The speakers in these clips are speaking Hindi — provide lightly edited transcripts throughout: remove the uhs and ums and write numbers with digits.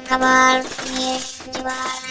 कबाड़ ये जुगाड़।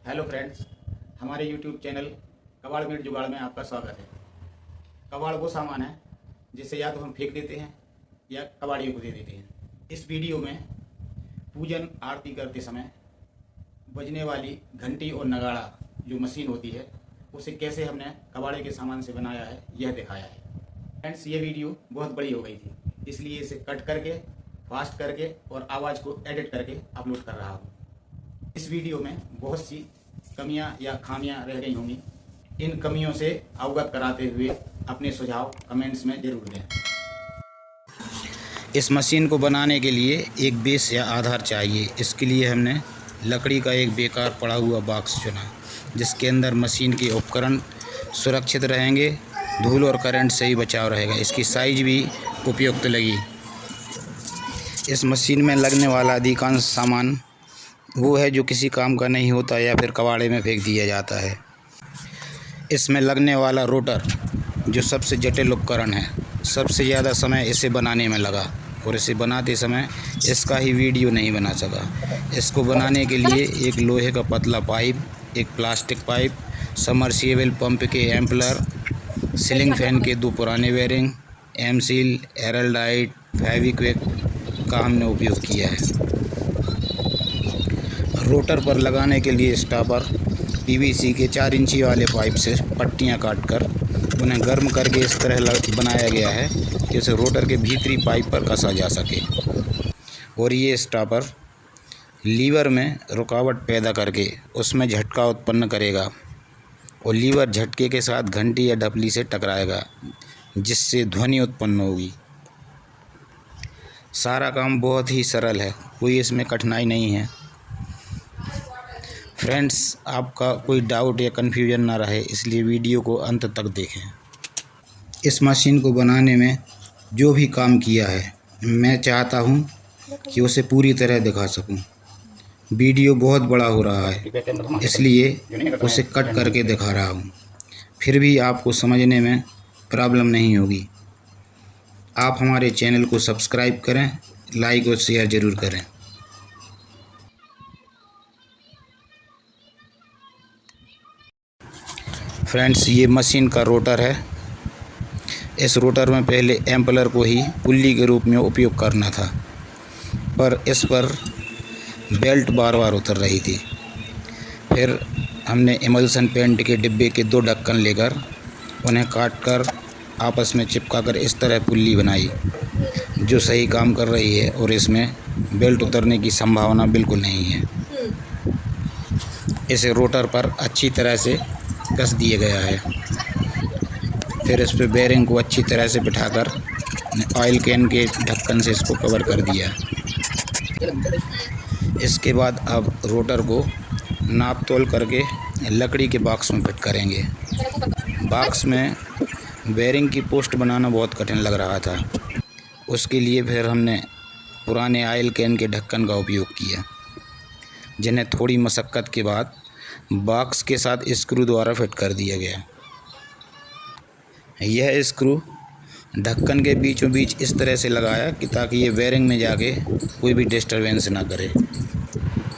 हेलो फ्रेंड्स, हमारे YouTube चैनल कबाड़ मीट जुगाड़ में आपका स्वागत है। कबाड़ वो सामान है जिसे या तो हम फेंक देते हैं या कबाड़ियों को दे देते हैं। इस वीडियो में पूजन आरती करते समय बजने वाली घंटी और नगाड़ा जो मशीन होती है उसे कैसे हमने कबाड़े के सामान से बनाया है यह दिखाया है। फ्रेंड्स, ये वीडियो बहुत बड़ी हो गई थी, इसलिए इसे कट करके फास्ट करके और आवाज़ को एडिट करके अपलोड कर रहा हूँ। इस वीडियो में बहुत सी कमियां या खामियां रह गई होंगी। इन कमियों से अवगत कराते हुए अपने सुझाव कमेंट्स में जरूर दें। इस मशीन को बनाने के लिए एक बेस या आधार चाहिए। इसके लिए हमने लकड़ी का एक बेकार पड़ा हुआ बॉक्स चुना, जिसके अंदर मशीन के उपकरण सुरक्षित रहेंगे, धूल और करंट से ही बचाव रहेगा। इसकी साइज भी उपयुक्त लगी। इस मशीन में लगने वाला अधिकांश सामान वो है जो किसी काम का नहीं होता या फिर कबाड़े में फेंक दिया जाता है। इसमें लगने वाला रोटर जो सबसे जटिल उपकरण है, सबसे ज़्यादा समय इसे बनाने में लगा और इसे बनाते समय इसका ही वीडियो नहीं बना सका। इसको बनाने के लिए एक लोहे का पतला पाइप, एक प्लास्टिक पाइप, समरसीबल पंप के एम्पलर, सीलिंग फैन के 2 पुराने bearing, M seal, Araldite, Fevikwik का हमने उपयोग किया है। रोटर पर लगाने के लिए स्टॉपर पीवीसी के 4 इंची वाले पाइप से पट्टियां काटकर उन्हें गर्म करके इस तरह बनाया गया है कि उसे रोटर के भीतरी पाइप पर कसा जा सके। और ये स्टॉपर लीवर में रुकावट पैदा करके उसमें झटका उत्पन्न करेगा और लीवर झटके के साथ घंटी या ढपली से टकराएगा, जिससे ध्वनि उत्पन्न होगी। सारा काम बहुत ही सरल है, कोई इसमें कठिनाई नहीं है। फ्रेंड्स, आपका कोई डाउट या कन्फ्यूजन ना रहे, इसलिए वीडियो को अंत तक देखें। इस मशीन को बनाने में जो भी काम किया है, मैं चाहता हूं कि उसे पूरी तरह दिखा सकूं। वीडियो बहुत बड़ा हो रहा है, इसलिए उसे कट करके दिखा रहा हूं। फिर भी आपको समझने में प्रॉब्लम नहीं होगी। आप हमारे चैनल को सब्सक्राइब करें, लाइक और शेयर ज़रूर करें। फ्रेंड्स, ये मशीन का रोटर है। इस रोटर में पहले एम्पलर को ही पुल्ली के रूप में उपयोग करना था, पर इस पर बेल्ट बार बार उतर रही थी। फिर हमने इमल्सन पेंट के डिब्बे के 2 ढक्कन लेकर उन्हें काटकर आपस में चिपकाकर इस तरह पुल्ली बनाई, जो सही काम कर रही है और इसमें बेल्ट उतरने की संभावना बिल्कुल नहीं है। इसे रोटर पर अच्छी तरह से कस दिया गया है। फिर इस पर बेरिंग को अच्छी तरह से बिठाकर ऑयल कैन के ढक्कन से इसको कवर कर दिया। इसके बाद अब रोटर को नाप तोल करके लकड़ी के बॉक्स में फिट करेंगे। बॉक्स में बेरिंग की पोस्ट बनाना बहुत कठिन लग रहा था। उसके लिए फिर हमने पुराने ऑयल कैन के ढक्कन का उपयोग किया, जिन्हें थोड़ी मशक्क़त के बाद बॉक्स के साथ स्क्रू द्वारा फिट कर दिया गया। यह स्क्रू ढक्कन के बीचों बीच इस तरह से लगाया कि ताकि ये बेरिंग में जाके कोई भी डिस्टरबेंस ना करे।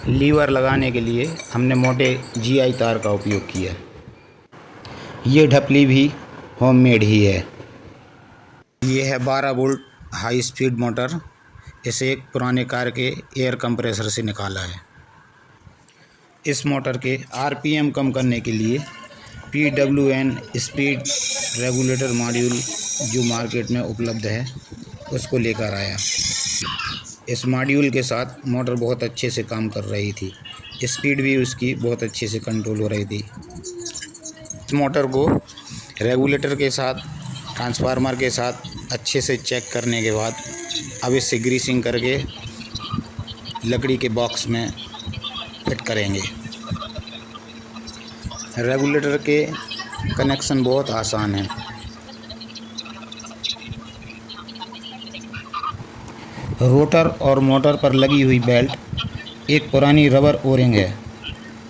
लीवर लगाने के लिए हमने मोटे GI तार का उपयोग किया। ये ढपली भी होममेड ही है। ये है 12 वोल्ट हाई स्पीड मोटर। इसे एक पुराने कार के एयर कंप्रेसर से निकाला है। इस मोटर के आरपीएम कम करने के लिए PWN स्पीड रेगुलेटर मॉड्यूल जो मार्केट में उपलब्ध है उसको लेकर आया। इस मॉड्यूल के साथ मोटर बहुत अच्छे से काम कर रही थी, स्पीड भी उसकी बहुत अच्छे से कंट्रोल हो रही थी। इस मोटर को रेगुलेटर के साथ ट्रांसफार्मर के साथ अच्छे से चेक करने के बाद अब इससे ग्रीसिंग करके लकड़ी के बॉक्स में फिट करेंगे। रेगुलेटर के कनेक्शन बहुत आसान है। रोटर और मोटर पर लगी हुई बेल्ट एक पुरानी रबर ओरिंग है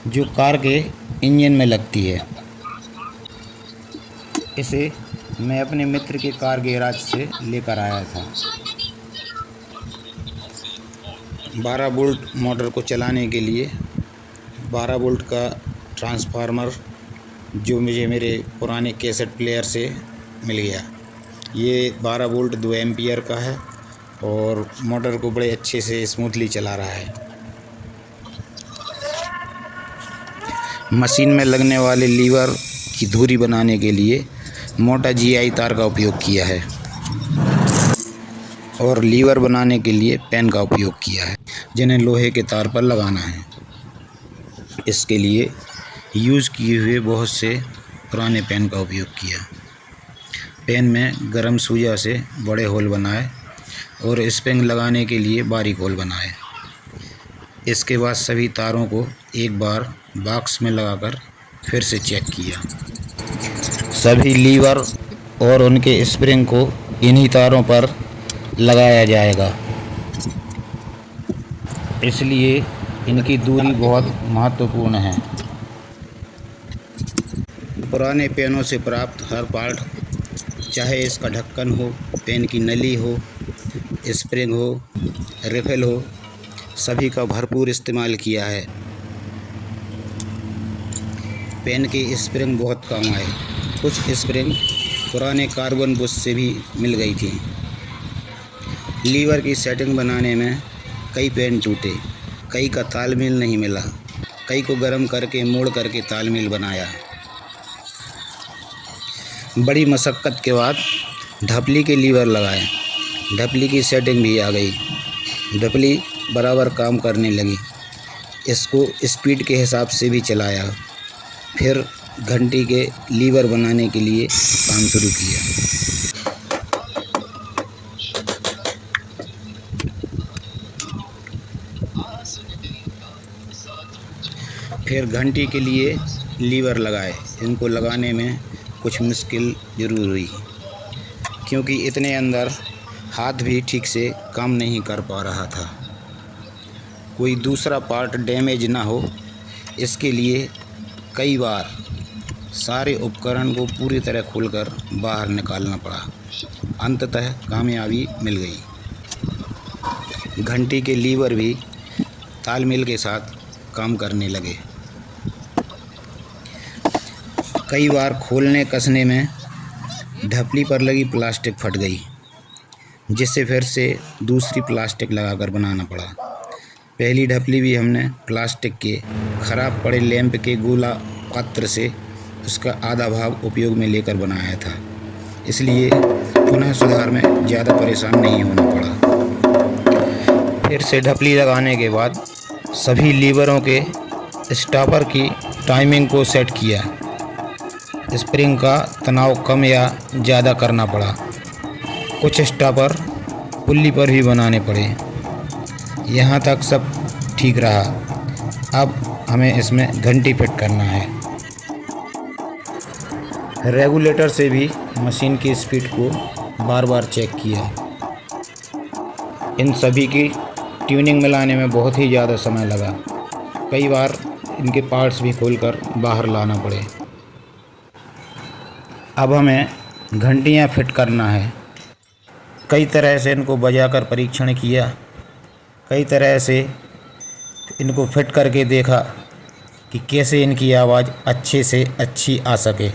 जो कार के इंजन में लगती है। इसे मैं अपने मित्र के कार गैराज से लेकर आया था। 12 वोल्ट मोटर को चलाने के लिए 12 वोल्ट का ट्रांसफार्मर जो मुझे मेरे पुराने कैसेट प्लेयर से मिल गया। ये 12 वोल्ट 2 एम्पियर का है और मोटर को बड़े अच्छे से स्मूथली चला रहा है। मशीन में लगने वाले लीवर की धुरी बनाने के लिए मोटा GI तार का उपयोग किया है और लीवर बनाने के लिए पेन का उपयोग किया है जिन्हें लोहे के तार पर लगाना है। इसके लिए यूज़ किए हुए बहुत से पुराने पेन का उपयोग किया। पेन में गर्म सुइया से बड़े होल बनाए और स्प्रिंग लगाने के लिए बारीक होल बनाए। इसके बाद सभी तारों को एक बार बॉक्स में लगाकर फिर से चेक किया। सभी लीवर और उनके स्प्रिंग को इन्हीं तारों पर लगाया जाएगा, इसलिए इनकी दूरी बहुत महत्वपूर्ण है। पुराने पेनों से प्राप्त हर पार्ट, चाहे इसका ढक्कन हो, पेन की नली हो, स्प्रिंग हो, रिफिल हो, सभी का भरपूर इस्तेमाल किया है। पेन की स्प्रिंग बहुत काम आए। कुछ स्प्रिंग पुराने कार्बन बुश से भी मिल गई थी। लीवर की सेटिंग बनाने में कई पेन टूटे, कई का तालमेल नहीं मिला, कई को गर्म करके मोड़ करके तालमेल बनाया। बड़ी मशक्क़त के बाद ढपली के लीवर लगाए। ढपली की सेटिंग भी आ गई, ढपली बराबर काम करने लगी। इसको स्पीड के हिसाब से भी चलाया। फिर घंटी के लीवर बनाने के लिए काम शुरू किया। फिर घंटी के लिए लीवर लगाए। इनको लगाने में कुछ मुश्किल ज़रूर हुई क्योंकि इतने अंदर हाथ भी ठीक से काम नहीं कर पा रहा था। कोई दूसरा पार्ट डैमेज ना हो, इसके लिए कई बार सारे उपकरण को पूरी तरह खोलकर बाहर निकालना पड़ा। अंततः कामयाबी मिल गई। घंटी के लीवर भी तालमेल के साथ काम करने लगे। कई बार खोलने कसने में ढपली पर लगी प्लास्टिक फट गई, जिससे फिर से दूसरी प्लास्टिक लगाकर बनाना पड़ा। पहली ढपली भी हमने प्लास्टिक के ख़राब पड़े लैंप के गोला पात्र से उसका आधा भाग उपयोग में लेकर बनाया था, इसलिए पुनः सुधार में ज़्यादा परेशान नहीं होना पड़ा। फिर से ढपली लगाने के बाद सभी लीवरों के स्टॉपर की टाइमिंग को सेट किया। स्प्रिंग का तनाव कम या ज़्यादा करना पड़ा। कुछ स्टॉपर पुल्ली पर भी बनाने पड़े। यहाँ तक सब ठीक रहा। अब हमें इसमें घंटी फिट करना है। रेगुलेटर से भी मशीन की स्पीड को बार बार चेक किया। इन सभी की ट्यूनिंग मिलाने में बहुत ही ज़्यादा समय लगा। कई बार इनके पार्ट्स भी खोलकर बाहर लाना पड़े। अब हमें घंटियाँ फिट करना है। कई तरह से इनको बजाकर परीक्षण किया, कई तरह से इनको फिट करके देखा कि कैसे इनकी आवाज़ अच्छे से अच्छी आ सके।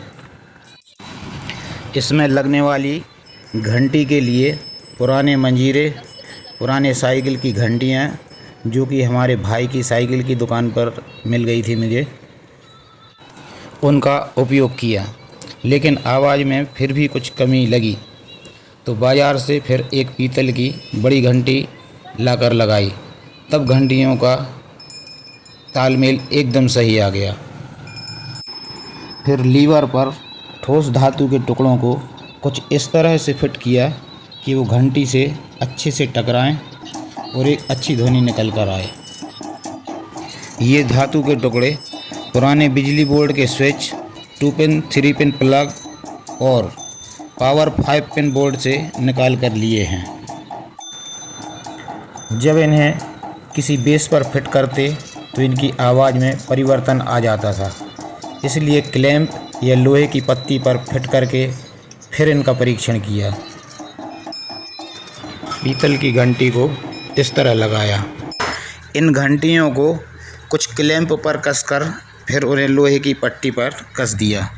इसमें लगने वाली घंटी के लिए पुराने मंजीरे, पुराने साइकिल की घंटियाँ जो कि हमारे भाई की साइकिल की दुकान पर मिल गई थी मुझे, उनका उपयोग किया। लेकिन आवाज़ में फिर भी कुछ कमी लगी, तो बाज़ार से फिर एक पीतल की बड़ी घंटी लाकर लगाई। तब घंटियों का तालमेल एकदम सही आ गया। फिर लीवर पर ठोस धातु के टुकड़ों को कुछ इस तरह से फिट किया कि वो घंटी से अच्छे से टकराएं और एक अच्छी ध्वनि निकल कर आए। ये धातु के टुकड़े पुराने बिजली बोर्ड के स्विच, 2 पिन 3 पिन प्लग और पावर 5 पिन बोर्ड से निकाल कर लिए हैं। जब इन्हें किसी बेस पर फिट करते तो इनकी आवाज़ में परिवर्तन आ जाता था, इसलिए क्लैंप या लोहे की पत्ती पर फिट करके फिर इनका परीक्षण किया। पीतल की घंटी को इस तरह लगाया। इन घंटियों को कुछ क्लैंप पर कसकर फिर उन्हें लोहे की पट्टी पर कस दिया।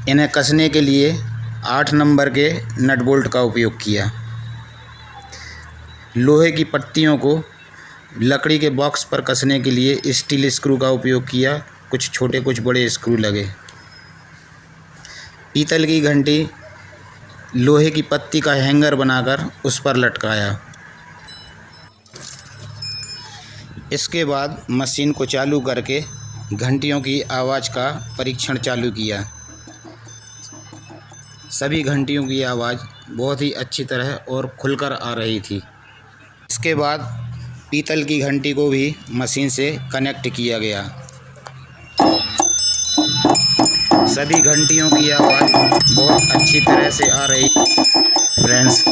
इन्हें कसने के लिए 8 नंबर के नट बोल्ट का उपयोग किया। लोहे की पट्टियों को लकड़ी के बॉक्स पर कसने के लिए स्टील स्क्रू का उपयोग किया। कुछ छोटे कुछ बड़े स्क्रू लगे। पीतल की घंटी लोहे की पत्ती का हैंगर बनाकर उस पर लटकाया। इसके बाद मशीन को चालू करके घंटियों की आवाज़ का परीक्षण चालू किया। सभी घंटियों की आवाज़ बहुत ही अच्छी तरह और खुलकर आ रही थी। इसके बाद पीतल की घंटी को भी मशीन से कनेक्ट किया गया। सभी घंटियों की आवाज़ बहुत अच्छी तरह से आ रही। फ्रेंड्स,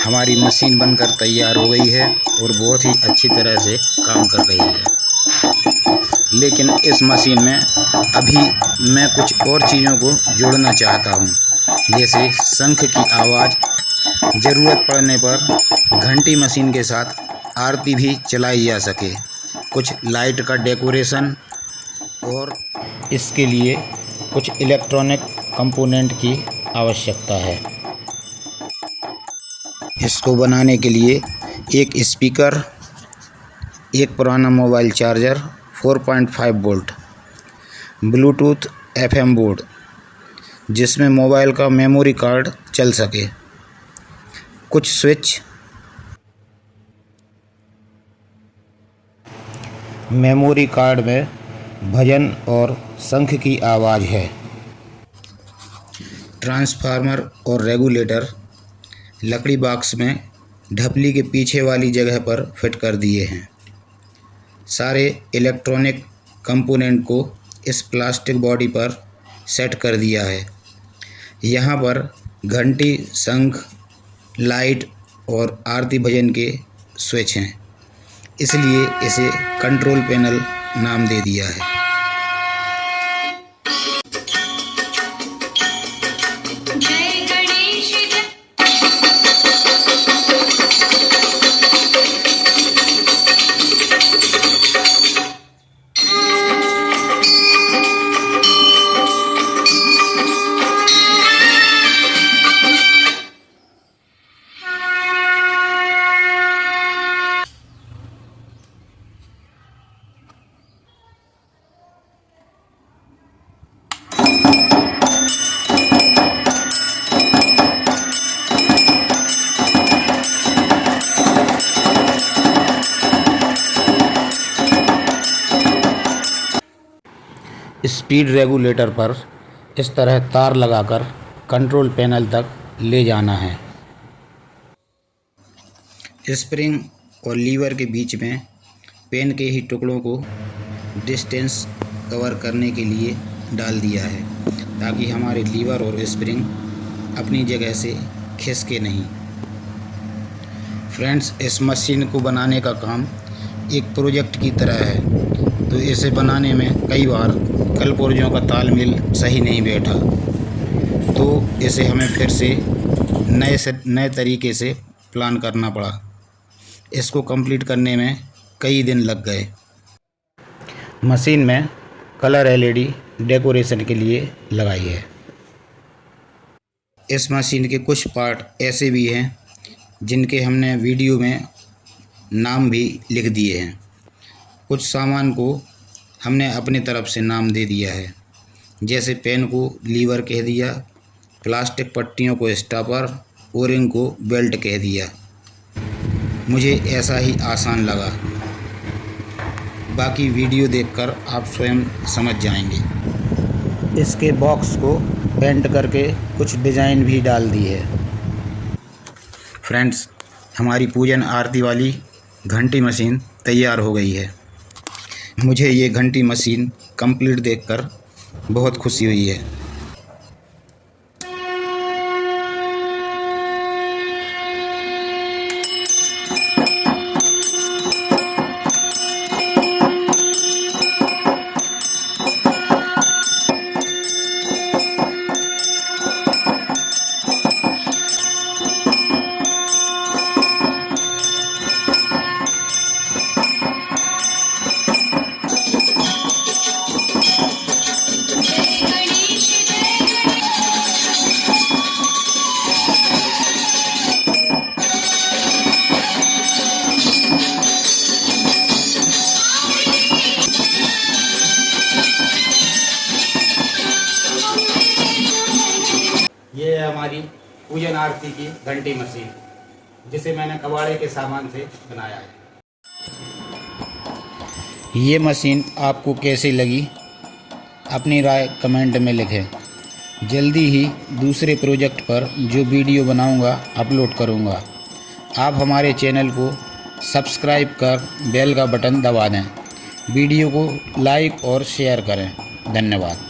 हमारी मशीन बनकर तैयार हो गई है और बहुत ही अच्छी तरह से काम कर रही है। लेकिन इस मशीन में अभी मैं कुछ और चीज़ों को जोड़ना चाहता हूँ, जैसे शंख की आवाज़, ज़रूरत पड़ने पर घंटी मशीन के साथ आरती भी चलाई जा सके, कुछ लाइट का डेकोरेशन, और इसके लिए कुछ इलेक्ट्रॉनिक कंपोनेंट की आवश्यकता है। इसको बनाने के लिए एक स्पीकर, एक पुराना mobile charger, 4.5 volt, Bluetooth FM board जिसमें मोबाइल का मेमोरी कार्ड चल सके, कुछ स्विच, मेमोरी कार्ड में भजन और शंख की आवाज़ है, ट्रांसफार्मर और रेगुलेटर लकड़ी बॉक्स में ढपली के पीछे वाली जगह पर फिट कर दिए हैं। सारे इलेक्ट्रॉनिक कंपोनेंट को इस प्लास्टिक बॉडी पर सेट कर दिया है। यहाँ पर घंटी, शंख, लाइट और आरती भजन के स्विच हैं, इसलिए इसे कंट्रोल पैनल नाम दे दिया है। जय गणेश जय। स्पीड रेगुलेटर पर इस तरह तार लगाकर कंट्रोल पैनल तक ले जाना है। स्प्रिंग और लीवर के बीच में पेन के ही टुकड़ों को डिस्टेंस कवर करने के लिए डाल दिया है, ताकि हमारे लीवर और स्प्रिंग अपनी जगह से खिसके नहीं। फ्रेंड्स, इस मशीन को बनाने का काम एक प्रोजेक्ट की तरह है, तो इसे बनाने में कई बार कलपुर्जों का तालमेल सही नहीं बैठा, तो इसे हमें फिर से नए तरीके से प्लान करना पड़ा। इसको कंप्लीट करने में कई दिन लग गए। मशीन में कलर LED डेकोरेशन के लिए लगाई है। इस मशीन के कुछ पार्ट ऐसे भी हैं जिनके हमने वीडियो में नाम भी लिख दिए हैं। कुछ सामान को हमने अपनी तरफ से नाम दे दिया है, जैसे पेन को लीवर कह दिया, प्लास्टिक पट्टियों को स्टॉपर, ओरिंग को बेल्ट कह दिया। मुझे ऐसा ही आसान लगा, बाकी वीडियो देखकर आप स्वयं समझ जाएंगे। इसके बॉक्स को पेंट करके कुछ डिज़ाइन भी डाल दी है। फ्रेंड्स, हमारी पूजन आरती वाली घंटी मशीन तैयार हो गई है। मुझे ये घंटी मशीन कंप्लीट देखकर बहुत खुशी हुई है। ये है हमारी पूजन आरती की घंटी मशीन, जिसे मैंने कबाड़े के सामान से बनाया है। ये मशीन आपको कैसी लगी, अपनी राय कमेंट में लिखें। जल्दी ही दूसरे प्रोजेक्ट पर जो वीडियो बनाऊंगा अपलोड करूंगा। आप हमारे चैनल को सब्सक्राइब कर बेल का बटन दबा दें। वीडियो को लाइक और शेयर करें। धन्यवाद।